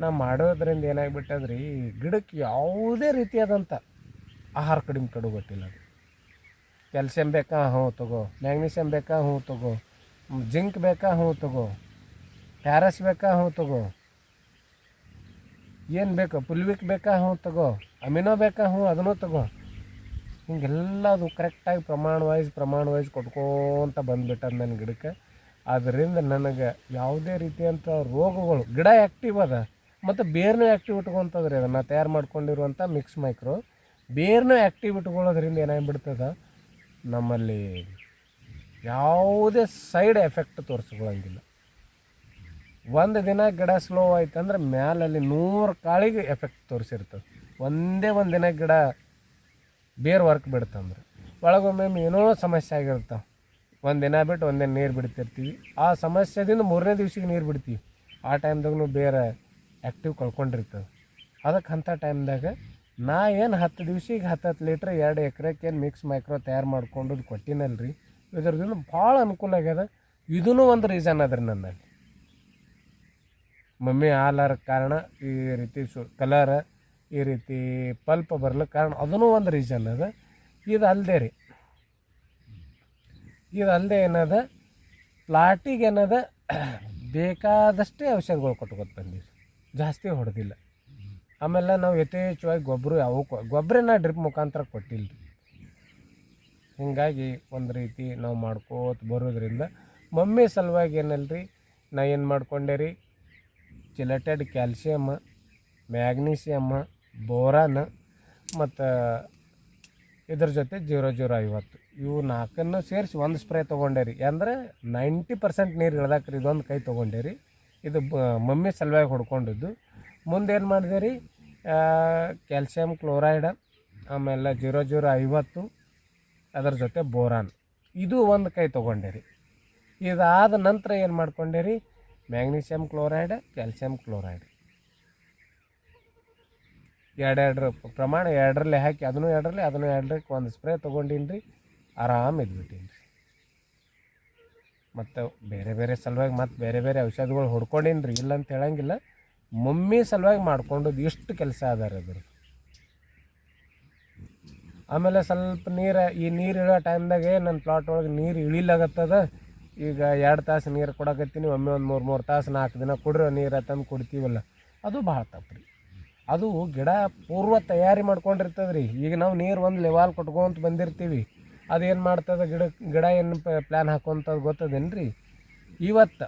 ನಾ ಮಾಡೋದ್ರಿಂದ ಏನಾಗ್ಬಿಟ್ಟದ್ರಿ, ಗಿಡಕ್ಕೆ ಯಾವುದೇ ರೀತಿಯಾದಂಥ ಆಹಾರ ಕಡಿಮೆ ಕಡುಗೊಟ್ಟಿಲ್ಲ. ಅದು ಕ್ಯಾಲ್ಸಿಯಂ ಬೇಕಾ, ಹ್ಞೂ ತಗೋ. ಮ್ಯಾಗ್ನೀಷಿಯಮ್ ಬೇಕಾ, ಹ್ಞೂ ತಗೋ. ಜಿಂಕ್ ಬೇಕಾ, ಹ್ಞೂ ತಗೋ. ಪ್ಯಾರಸ್ ಬೇಕಾ, ಹ್ಞೂ ತಗೋ. ಏನು ಬೇಕು, ಪುಲ್ವಿಕ್ ಬೇಕಾ, ಹ್ಞೂ ತಗೋ. ಅಮಿನೋ ಬೇಕಾ, ಹ್ಞೂ ಅದನ್ನೂ ತಗೋ. ಹಿಂಗೆಲ್ಲ ಅದು ಕರೆಕ್ಟಾಗಿ ಪ್ರಮಾಣ ವೈಸ್ ಕೊಟ್ಕೊಂತ ಬಂದುಬಿಟ್ಟದ ನನ್ನ ಗಿಡಕ್ಕೆ. ಅದರಿಂದ ನನಗೆ ಯಾವುದೇ ರೀತಿಯಂಥ ರೋಗಗಳು, ಗಿಡ ಆ್ಯಕ್ಟಿವ್ ಅದ ಮತ್ತು ಬೇರ್ನೂ ಆ್ಯಕ್ಟಿವ್ ಇಟ್ಕೊತದ್ರಿ. ಅದನ್ನು ತಯಾರು ಮಾಡ್ಕೊಂಡಿರುವಂಥ ಮಿಕ್ಸ್ ಮೈಕ್ರೋ ಬೇರ್ನ ಆ್ಯಕ್ಟಿವ್ ಇಟ್ಕೊಳ್ಳೋದ್ರಿಂದ ಏನಾಗ್ಬಿಡ್ತದೆ, ನಮ್ಮಲ್ಲಿ ಯಾವುದೇ ಸೈಡ್ ಎಫೆಕ್ಟ್ ತೋರಿಸ್ಕೊಳ್ಳಂಗಿಲ್ಲ. ಒಂದು ದಿನ ಗಿಡ ಸ್ಲೋ ಆಯ್ತಂದ್ರೆ ಮ್ಯಾಲಲ್ಲಿ 100 ಕಾಳಿಗೆ ಎಫೆಕ್ಟ್ ತೋರಿಸಿರ್ತದೆ. ಒಂದೇ ಒಂದು ದಿನ ಗಿಡ ಬೇರೆ ವರ್ಕ್ ಬಿಡ್ತಂದ್ರೆ ಒಳಗೊಮ್ಮೆ ಏನೋ ಸಮಸ್ಯೆ ಆಗಿರ್ತಾವೆ. ಒಂದು ದಿನ ಬಿಟ್ಟು ಒಂದಿನ ನೀರು ಬಿಡ್ತಿರ್ತೀವಿ, ಆ ಸಮಸ್ಯೆದಿಂದ 3ನೇ ದಿವ್ಸಕ್ಕೆ ನೀರು ಬಿಡ್ತೀವಿ. ಆ ಟೈಮ್ದಾಗೂ ಬೇರೆ ಆ್ಯಕ್ಟಿವ್ ಕಳ್ಕೊಂಡಿರ್ತದೆ. ಅದಕ್ಕೆ ಅಂಥ ಟೈಮ್ದಾಗ ನಾ ಏನು 10 ದಿವ್ಸಕ್ಕೆ 10 ಲೀಟ್ರ್ 2 ಎಕರೆಗೆ ಏನು ಮಿಕ್ಸ್ ಮೈಕ್ರೋ ತಯಾರು ಮಾಡ್ಕೊಂಡು ಕೊಟ್ಟಿನಲ್ರಿ, ಇದರದಿಂದ ಭಾಳ ಅನುಕೂಲ ಆಗ್ಯದ. ಇದೂ ಒಂದು ರೀಸನ್ ಅದ್ರಿ ನನ್ನಲ್ಲಿ. ಮಮ್ಮಿ ಹಾಲಾರ ಕಾರಣ, ಈ ರೀತಿ ಕಲರ್, ಈ ರೀತಿ ಪಲ್ಪ್ ಬರ್ಲಿಕ್ಕೆ ಕಾರಣ ಅದೂ ಒಂದು ರೀಸನ್ ಅದ. ಇದು ಅಲ್ಲದೆ ಏನದ, ಪ್ಲಾಟಿಗೆ ಏನದ ಬೇಕಾದಷ್ಟೇ ಔಷಧಿಗಳು ಕೊಟ್ಕೊತ ಬಂದೀವಿ, ಜಾಸ್ತಿ ಹೊಡೆದಿಲ್ಲ. ಆಮೇಲೆ ನಾವು ಯಥೇಚ್ಛವಾಗಿ ಗೊಬ್ಬರನ ಡ್ರಿಪ್ ಮುಖಾಂತರ ಕೊಟ್ಟಿಲ್ಲ ರೀ. ಹೀಗಾಗಿ ಒಂದು ರೀತಿ ನಾವು ಮಾಡ್ಕೋತ ಬರೋದ್ರಿಂದ ಮಮ್ಮಿ ಸಲುವಾಗಿ ಏನಲ್ರಿ, ನಾ ಏನು ಮಾಡ್ಕೊಂಡೆ ರೀ, ಚಿಲೆಟೆಡ್ ಕ್ಯಾಲ್ಸಿಯಮ್, ಮ್ಯಾಗ್ನೀಸಿಯಮ್, ಬೋರಾನ್ ಮತ್ತು ಇದ್ರ ಜೊತೆ 0050 ಇವು 4ನ್ನು ಸೇರಿಸಿ ಒಂದು ಸ್ಪ್ರೇ ತೊಗೊಂಡೆ ರೀ. ಅಂದರೆ 90% ನೀರು ಇಳ್ದಾಕ್ರಿ ಇದೊಂದು ಕೈ ತೊಗೊಂಡೆ ರೀ. ಇದು ಮಮ್ಮಿ ಸಲುವಾಗಿ ಹೊಡ್ಕೊಂಡಿದ್ದು. ಮುಂದೇನು ಮಾಡಿದೆ ರೀ, ಕ್ಯಾಲ್ಸಿಯಂ ಕ್ಲೋರೈಡ್, ಆಮೇಲೆ 0050 ಅದರ ಜೊತೆ ಬೋರಾನ್, ಇದು ಒಂದು ಕೈ ತೊಗೊಂಡೆ ರೀ. ಇದಾದ ನಂತರ ಏನು ಮಾಡ್ಕೊಂಡೆ ರೀ, ಮ್ಯಾಗ್ನೀಷಿಯಮ್ ಕ್ಲೋರೈಡ್, ಕ್ಯಾಲ್ಸಿಯಂ ಕ್ಲೋರೈಡ್ ಎರಡೆರಡರ ಪ್ರಮಾಣ 2ರಲ್ಲಿ ಹಾಕಿ, ಅದನ್ನು 2ರಲ್ಲಿ ಒಂದು ಸ್ಪ್ರೇ ತೊಗೊಂಡೀನಿ ರೀ. ಆರಾಮ ಇದ್ಬಿಟ್ಟೀನಿ ರೀ. ಮತ್ತು ಬೇರೆ ಬೇರೆ ಸಲುವಾಗಿ ಮತ್ತು ಬೇರೆ ಬೇರೆ ಔಷಧಿಗಳು ಹೊಡ್ಕೊಂಡೀನಿ ರೀ, ಇಲ್ಲ ಅಂತ ಹೇಳಂಗಿಲ್ಲ. ಮಮ್ಮಿ ಸಲುವಾಗಿ ಮಾಡ್ಕೊಂಡದ್ದು ಎಷ್ಟು ಕೆಲಸ ಅದಾರ ಅದ್ರ. ಆಮೇಲೆ ಸ್ವಲ್ಪ ಈ ನೀರು ಇಳೋ ಟೈಮ್ದಾಗೆ ನನ್ನ ಪ್ಲಾಟ್ ಒಳಗೆ ನೀರು ಇಳಿಲಾಗತ್ತದ. ಈಗ 2 ತಾಸು ನೀರು ಕೊಡಕತ್ತೀನಿ, ಒಮ್ಮೆ ಒಂದು 3 ತಾಸು 4 ದಿನ ಕುಡಿರೋ ನೀರು ತಂದು ಕುಡ್ತೀವಲ್ಲ, ಅದು ಭಾಳ ತಪ್ಪು ರೀ. ಅದು ಗಿಡ ಪೂರ್ವ ತಯಾರಿ ಮಾಡ್ಕೊಂಡಿರ್ತದೆ ರೀ. ಈಗ ನಾವು ನೀರು ಒಂದು ಲೆವಾಲ್ ಕೊಟ್ಕೊಂತ ಬಂದಿರ್ತೀವಿ, ಅದೇನು ಮಾಡ್ತದೆ, ಗಿಡ ಏನು ಪ್ಲ್ಯಾನ್ ಹಾಕೋಂಥದ್ದು ಗೊತ್ತದೇನು ರೀ, ಇವತ್ತು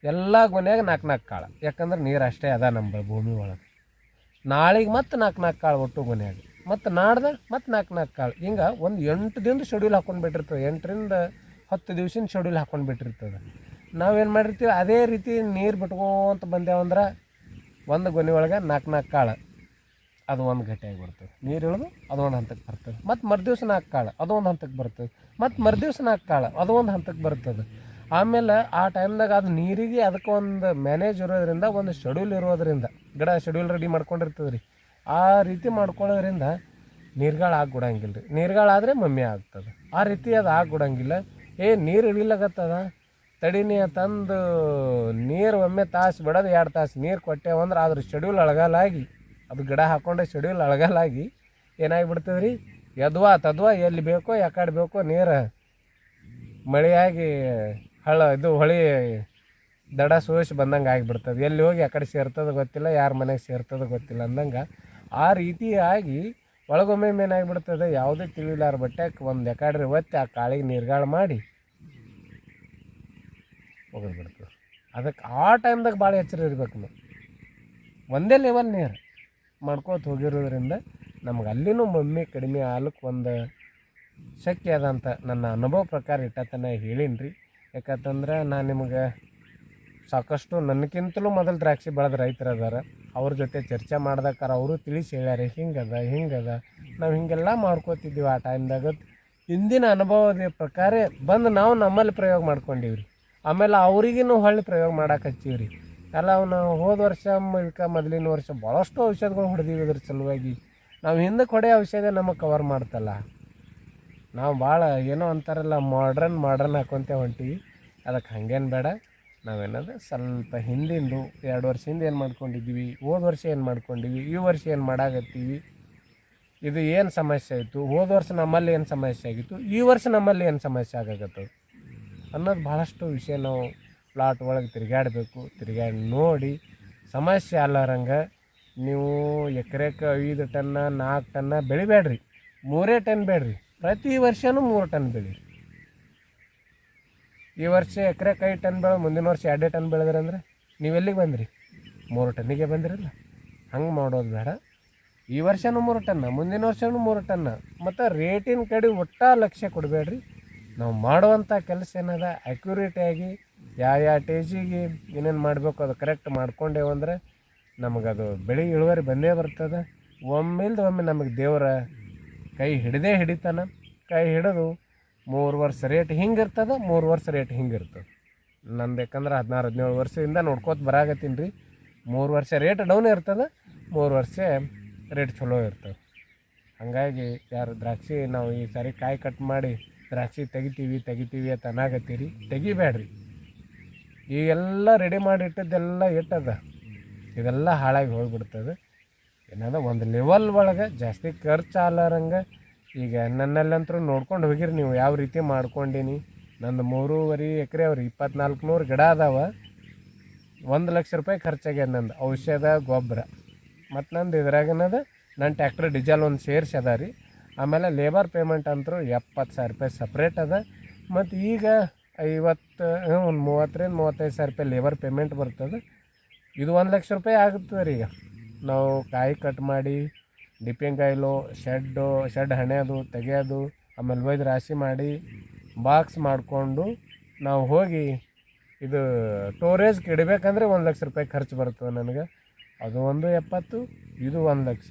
ಎಲ್ಲ ಗೊನೆಯಾಗ 4 ಕಾಳು, ಯಾಕಂದ್ರೆ ನೀರು ಅಷ್ಟೇ ಅದ ನಮ್ಮ ಭೂಮಿ ಒಳಗೆ. ನಾಳೆಗೆ ಮತ್ತೆ 4 ಕಾಳು ಒಟ್ಟು ಗೊನೆಯಾಗ, ಮತ್ತು ನಾಡ್ದೆ ಮತ್ತೆ 4 ಕಾಳು. ಹಿಂಗೆ ಒಂದು 8 ದಿನದ ಶೆಡ್ಯೂಲ್ ಹಾಕೊಂಡು ಬಿಟ್ಟಿರ್ತದೆ, 8ರಿಂದ 10 ದಿವ್ಸಿನ ಶೆಡ್ಯೂಲ್ ಹಾಕೊಂಡು ಬಿಟ್ಟಿರ್ತದೆ. ನಾವೇನು ಮಾಡಿರ್ತೀವಿ, ಅದೇ ರೀತಿ ನೀರು ಬಿಟ್ಕೊಂತ ಬಂದೇವಂದ್ರೆ ಒಂದು ಗೊನೆ ಒಳಗೆ 4 ಕಾಳು, ಅದು ಒಂದು ಗಟ್ಟಿಯಾಗಿ ಬರ್ತದೆ. ನೀರು ಇಳಿದು ಅದು ಒಂದು ಹಂತಕ್ಕೆ ಬರ್ತದೆ. ಮತ್ತು ಮರುದಿವ್ಸ 4 ಕಾಳು, ಅದು ಒಂದು ಹಂತಕ್ಕೆ ಬರ್ತದೆ. ಮತ್ತು ಮರುದಿವ್ಸ 4 ಕಾಳು, ಅದು ಒಂದು ಹಂತಕ್ಕೆ ಬರ್ತದೆ. ಆಮೇಲೆ ಆ ಟೈಮ್ದಾಗ ಅದು ನೀರಿಗೆ ಅದಕ್ಕೆ ಒಂದು ಮ್ಯಾನೇಜ್ ಇರೋದ್ರಿಂದ, ಒಂದು ಶೆಡ್ಯೂಲ್ ಇರೋದ್ರಿಂದ, ಗಿಡ ಶೆಡ್ಯೂಲ್ ರೆಡಿ ಮಾಡ್ಕೊಂಡಿರ್ತದೆ ರೀ. ಆ ರೀತಿ ಮಾಡ್ಕೊಳ್ಳೋದ್ರಿಂದ ನೀರ್ಗಾಳು ಆಗಿಬಿಡಂಗಿಲ್ಲ ರೀ. ನೀರ್ಗಾಳಾದರೆ ಮಮ್ಮಿ ಆಗ್ತದೆ. ಆ ರೀತಿ ಅದು ಆಗಿಬಿಡಂಗಿಲ್ಲ. ನೀರು ಇಳಿಲಾಗತ್ತದ ತಡಿನಿ ತಂದು ನೀರು ಒಮ್ಮೆ ತಾಸು ಬಿಡೋದು, 2 ತಾಸು ನೀರು ಕೊಟ್ಟೇವಂದ್ರೆ ಅದ್ರ ಶೆಡ್ಯೂಲ್ ಅಳಗಾಲಾಗಿ, ಅದು ಗಿಡ ಹಾಕ್ಕೊಂಡೆ ಶೆಡ್ಯೂಲ್ ಅಳಗಾಲಾಗಿ ಏನಾಗಿಬಿಡ್ತದೆ ರೀ, ತದ್ವಾ ಎಲ್ಲಿ ಬೇಕೋ ಯಾಕಡೆ ಬೇಕೋ ನೀರು ಮಳೆಯಾಗಿ ಹೊಳೆ ದಡ ಸೋಸಿ ಬಂದಂಗೆ ಆಗಿಬಿಡ್ತದೆ. ಎಲ್ಲಿ ಹೋಗಿ ಆ ಕಡೆ ಸೇರ್ತದೆ ಗೊತ್ತಿಲ್ಲ, ಯಾರ ಮನೆಗೆ ಸೇರ್ತದೆ ಗೊತ್ತಿಲ್ಲ ಅಂದಂಗೆ. ಆ ರೀತಿಯಾಗಿ ಒಳಗೊಮ್ಮೆ ಏನಾಗಿಬಿಡ್ತದೆ, ಯಾವುದೇ ತಿಳಿಲಾರ ಬಟ್ಟೆಗೆ ಒಂದು ಎಕಡ್ರಿ ಒತ್ತಿ ಆ ಕಾಳಿಗೆ ನೀರ್ಗಾಳು ಮಾಡಿ ಹೋಗಿಬಿಡ್ತದೆ. ಅದಕ್ಕೆ ಆ ಟೈಮ್ದಾಗ ಭಾಳ ಎಚ್ಚರ ಇರ್ಬೇಕು. ನಾವು ಒಂದೇ ಲೆವೆಲ್ ನೀರು ಮಾಡ್ಕೋತ ಹೋಗಿರೋದ್ರಿಂದ ನಮ್ಗೆ ಅಲ್ಲಿನೂ ಮಮ್ಮಿ ಕಡಿಮೆ ಹಾಲಕ್ಕೆ ಒಂದು ಶಕ್ಯ ಅದಂತ ನನ್ನ ಅನುಭವ ಪ್ರಕಾರ ಇಟ್ಟತನ ಹೇಳೀನಿ ರೀ. ಯಾಕಂತಂದ್ರೆ ನಾನು ನಿಮಗೆ ಸಾಕಷ್ಟು ನನಗಿಂತಲೂ ಮೊದಲು ದ್ರಾಕ್ಷಿ ಬೆಳೆದ ರೈತರು ಅದಾರ, ಅವ್ರ ಜೊತೆ ಚರ್ಚೆ ಮಾಡ್ದಕ್ಕಾರ ಅವರು ತಿಳಿಸಿ ಹೇಳ್ಯಾರ, ಹಿಂಗದ ನಾವು ಹಿಂಗೆಲ್ಲ ಮಾಡ್ಕೋತಿದ್ದೀವಿ. ಆ ಟೈಮ್ದಾಗ ಹಿಂದಿನ ಅನುಭವದ ಪ್ರಕಾರ ಬಂದು ನಾವು ನಮ್ಮಲ್ಲಿ ಪ್ರಯೋಗ ಮಾಡ್ಕೊಂಡೀವಿ ರೀ. ಆಮೇಲೆ ಅವ್ರಿಗೂ ಹೊಳ್ಳಿ ಪ್ರಯೋಗ ಮಾಡಕ್ಕೆ ಹಚ್ಚೀವಿ ರೀ. ಎಲ್ಲ ನಾವು ಹೋದ ವರ್ಷ ಇದಕ್ಕೆ ಮೊದಲಿನ ವರ್ಷ ಭಾಳಷ್ಟು ಔಷಧಿಗಳು ಹೊಡೆದೀವಿ. ಇದ್ರ ಸಲುವಾಗಿ ನಾವು ಹಿಂದಕ್ಕೆ ಹೊಡೆಯೋ ಔಷಧ ನಮಗೆ ಕವರ್ ಮಾಡ್ತಲ್ಲ. ನಾವು ಭಾಳ ಏನೋ ಅಂತಾರಲ್ಲ, ಮಾಡ್ರನ್ ಹಾಕೊತೇ ಹೊಂಟೀವಿ. ಅದಕ್ಕೆ ಹಂಗೇನು ಬೇಡ. ನಾವೇನದು ಸ್ವಲ್ಪ ಹಿಂದಿಂದು 2 ವರ್ಷ ಹಿಂದೆ ಏನು ಮಾಡ್ಕೊಂಡಿದ್ದೀವಿ, ಹೋದ ವರ್ಷ ಏನು ಮಾಡ್ಕೊಂಡಿವಿ, ಈ ವರ್ಷ ಏನು ಮಾಡಾಕತ್ತೀವಿ, ಇದು ಏನು ಸಮಸ್ಯೆ ಆಯಿತು, ಹೋದ ವರ್ಷ ನಮ್ಮಲ್ಲಿ ಏನು ಸಮಸ್ಯೆ ಆಗಿತ್ತು, ಈ ವರ್ಷ ನಮ್ಮಲ್ಲಿ ಏನು ಸಮಸ್ಯೆ ಆಗಾಕತ್ತದ ಅನ್ನೋದು ಭಾಳಷ್ಟು ವಿಷಯ ನಾವು ಪ್ಲಾಟ್ ಒಳಗೆ ತಿರುಗಾಡಬೇಕು. ತಿರುಗಾಡಿ ನೋಡಿ ಸಮಸ್ಯೆ ಅಲ್ಲಾರಂಗೆ ನೀವು ಎಕರೆಕ್ಕೆ 5 ಟನ್ನ 4 ಟನ್ನ ಬೆಳಿಬೇಡ್ರಿ, 3 ಟನ್ ಬೇಡ್ರಿ. ಪ್ರತಿ ವರ್ಷವೂ 3 ಟನ್ ಬೆಳೀರಿ. ಈ ವರ್ಷ ಎಕರೆಕ್ಕೆ 5 ಟನ್ ಬೆಳೆ, ಮುಂದಿನ ವರ್ಷ 2 ಟನ್ ಬೆಳೆದ್ರಂದ್ರೆ ನೀವೆಲ್ಲಿಗೆ ಬಂದ್ರಿ? 3 ಟನ್ನಿಗೆ ಬಂದಿರಲ್ಲ. ಹಂಗೆ ಮಾಡೋದು ಬೇಡ. ಈ ವರ್ಷನೂ 3 ಟನ್, ಮುಂದಿನ ವರ್ಷನೂ 3 ಟನ್. ಮತ್ತು ರೇಟಿನ ಕಡೆ ಲಕ್ಷ್ಯ ಕೊಡಬೇಡ್ರಿ. ನಾವು ಮಾಡುವಂಥ ಕೆಲಸ ಏನದ ಅಕ್ಯುರೇಟಾಗಿ ಯಾವ ಟೇಜಿಗೆ ಏನೇನು ಮಾಡಬೇಕು ಅದು ಕರೆಕ್ಟ್ ಮಾಡ್ಕೊಂಡೇವಂದ್ರೆ ನಮಗದು ಬೆಳೆ ಇಳುವರಿ ಬಂದೇ ಬರ್ತದೆ. ಒಮ್ಮೆ ನಮಗೆ ದೇವರ ಕೈ ಹಿಡಿತಾನ. ಕೈ ಹಿಡಿದು 3 ವರ್ಷ ರೇಟ್ ಹಿಂಗಿರ್ತದೆ, 3 ವರ್ಷ ರೇಟ್ ಹಿಂಗಿರ್ತದೆ. ನಂದು ಯಾಕಂದ್ರೆ 16-17 ವರ್ಷದಿಂದ ನೋಡ್ಕೋತ ಬರಾಕತ್ತೀನಿ ರೀ. 3 ವರ್ಷ ರೇಟ್ ಡೌನ್ ಇರ್ತದೆ, 3 ವರ್ಷ ರೇಟ್ ಚಲೋ ಇರ್ತದೆ. ಹಾಗಾಗಿ ಯಾರು ದ್ರಾಕ್ಷಿ ನಾವು ಈ ಸಾರಿ ಕಾಯಿ ಕಟ್ ಮಾಡಿ ದ್ರಾಕ್ಷಿ ತೆಗಿತೀವಿ ಅಂತ ಅನ್ನಾಗತ್ತೀರಿ, ತೆಗಿಬೇಡ್ರಿ. ಈಗೆಲ್ಲ ರೆಡಿ ಮಾಡಿ ಇಟ್ಟದ್ದೆಲ್ಲ ಇಟ್ಟದ, ಇದೆಲ್ಲ ಹಾಳಾಗಿ ಹೋಗಿಬಿಡ್ತದೆ. ಏನಾದ ಒಂದು ಲೆವೆಲ್ ಒಳಗೆ ಜಾಸ್ತಿ ಖರ್ಚು ಆಲಾರಂಗೆ. ಈಗ ನನ್ನಲ್ಲಂತರೂ ನೋಡ್ಕೊಂಡು ಹೋಗಿರಿ ನೀವು ಯಾವ ರೀತಿ ಮಾಡ್ಕೊಂಡೀನಿ. ನಂದು 3.5 ಎಕರೆ ಅವ್ರಿ 2400 ಗಿಡ ಅದಾವ. 1 ಲಕ್ಷ ರೂಪಾಯಿ ಖರ್ಚಾಗ್ಯದ ನಂದು ಔಷಧ ಗೊಬ್ಬರ. ಮತ್ತು ನಂದು ಇದ್ರಾಗನದ ನನ್ನ ಟ್ಯಾಕ್ಟ್ರ್ ಡೀಸೆಲ್ ಒಂದು ಸೇರ್ಸಿ ಅದ ರೀ. ಆಮೇಲೆ ಲೇಬರ್ ಪೇಮೆಂಟ್ ಅಂತರೂ 70,000 ರೂಪಾಯಿ ಸಪ್ರೇಟ್ ಅದ. ಮತ್ತು ಈಗ ಒಂದು 30-35 ರೂಪಾಯಿ ಲೇಬರ್ ಪೇಮೆಂಟ್ ಬರ್ತದೆ. ಇದು 1 ಲಕ್ಷ ರೂಪಾಯಿ ಆಗುತ್ತದೆ ರೀ. ಈಗ ನಾವು ಕಾಯಿ ಕಟ್ ಮಾಡಿ ಡಿಪ್ಪಿಂಗ್ ಆಯಿಲು ಶೆಡ್ ಹಣೆಯೋದು ತೆಗೆಯೋದು, ಆಮೇಲೆ ಒಯ್ದು ರಾಶಿ ಮಾಡಿ ಬಾಕ್ಸ್ ಮಾಡಿಕೊಂಡು ನಾವು ಹೋಗಿ ಇದು ಸ್ಟೋರೇಜ್ಗೆ ಇಡಬೇಕಂದ್ರೆ 1 ಲಕ್ಷ ರೂಪಾಯಿ ಖರ್ಚು ಬರ್ತದೆ ನನಗೆ. ಅದು 170, ಇದು 1 ಲಕ್ಷ,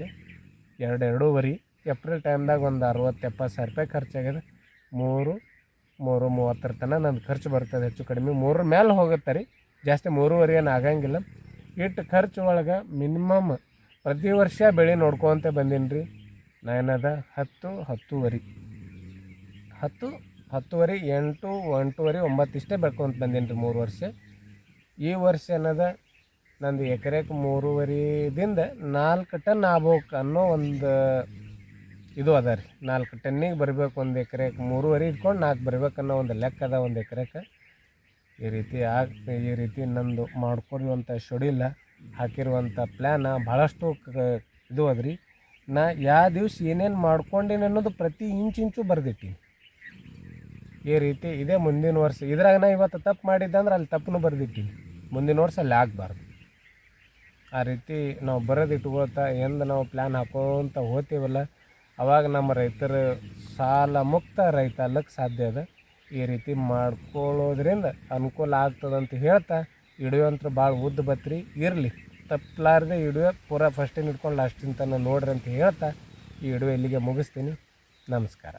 2.5. ಏಪ್ರಿಲ್ ಟೈಮ್ದಾಗ ಒಂದು 60-70 ರೂಪಾಯಿ ಖರ್ಚಾಗ್ಯದ. 3-30 ತನಕ ನಂದು ಖರ್ಚು ಬರ್ತದೆ ಹೆಚ್ಚು ಕಡಿಮೆ. 3 ಮೇಲೆ ಹೋಗುತ್ತೆ ರೀ, ಜಾಸ್ತಿ 3.5 ಏನು ಆಗಂಗಿಲ್ಲ. ಇಟ್ಟು ಖರ್ಚು ಒಳಗೆ ಮಿನಿಮಮ್ ಪ್ರತಿ ವರ್ಷ ಬೆಳೆ ನೋಡ್ಕೊತ ಬಂದೀನಿ ರೀ. ನಾನದ 10, 10.5, 8, 8.5, 9 ಇಷ್ಟೇ ಬೆಳ್ಕೊತ ಬಂದೀನಿ ರೀ 3 ವರ್ಷ. ಈ ವರ್ಷ ಏನದ ನಂದು ಎಕರೆಗೆ 3.5ದಿಂದ 4 ಟನ್ ಆಗ್ಬೇಕು ಅನ್ನೋ ಒಂದು ಇದು ಅದ ರೀ. 4 ಟನ್ನಿಗೆ ಬರಬೇಕು ಒಂದು ಎಕರೆಗೆ. 3.5 ಇಟ್ಕೊಂಡು 4 ಬರಬೇಕನ್ನೋ ಒಂದು ಲೆಕ್ಕ ಅದ ಒಂದು ಎಕರೆಗೆ. ಈ ರೀತಿ ನಂದು ಮಾಡ್ಕೊಂಡಿರುವಂಥ ಶೆಡ್ಯೂಲ ಹಾಕಿರುವಂಥ ಪ್ಲ್ಯಾನ ಭಾಳಷ್ಟು ಇದು ಅದ್ರಿ. ನಾ ಯಾವ ದಿವ್ಸ ಏನೇನು ಮಾಡ್ಕೊಂಡೀನಿ ಅನ್ನೋದು ಪ್ರತಿ ಇಂಚು ಬರೆದಿಟ್ಟೀನಿ. ಈ ರೀತಿ ಇದೇ ಮುಂದಿನ ವರ್ಷ ಇದ್ರಾಗ ನಾ ಇವತ್ತು ತಪ್ಪು ಮಾಡಿದ್ದಂದ್ರೆ ಅಲ್ಲಿ ತಪ್ಪು ಬರೆದಿಟ್ಟೀನಿ. ಮುಂದಿನ ವರ್ಷ ಅಲ್ಲಿ ಆಗಬಾರ್ದು. ಆ ರೀತಿ ನಾವು ಬರೆದಿಟ್ಕೊಳ್ತಾ ನಾವು ಪ್ಲ್ಯಾನ್ ಹಾಕೋಂತ ಹೋಗ್ತೀವಲ್ಲ, ಅವಾಗ ನಮ್ಮ ರೈತರು ಸಾಲ ಮುಕ್ತ ರೈತ ಅಲ್ಲಕ್ಕೆ ಸಾಧ್ಯ ಅದ. ಈ ರೀತಿ ಮಾಡ್ಕೊಳ್ಳೋದ್ರಿಂದ ಅನುಕೂಲ ಆಗ್ತದಂತ ಹೇಳ್ತಾ ಹಿಡಿಯೋಂತ್ರ ಭಾಳ ಉದ್ದ ಬತ್ರಿ ಇರಲಿ, ತಪ್ಪಲಾರ್ದೆ ಹಿಡಿಯೋ ಪೂರಾ ಫಸ್ಟಿನ ಹಿಡ್ಕೊಂಡು ಲಾಸ್ಟಿನ ತನಕ ನೋಡ್ರಿ ಅಂತ ಹೇಳ್ತಾ ಈ ಹಿಡಿಯೋ ಇಲ್ಲಿಗೆ ಮುಗಿಸ್ತೀನಿ. ನಮಸ್ಕಾರ.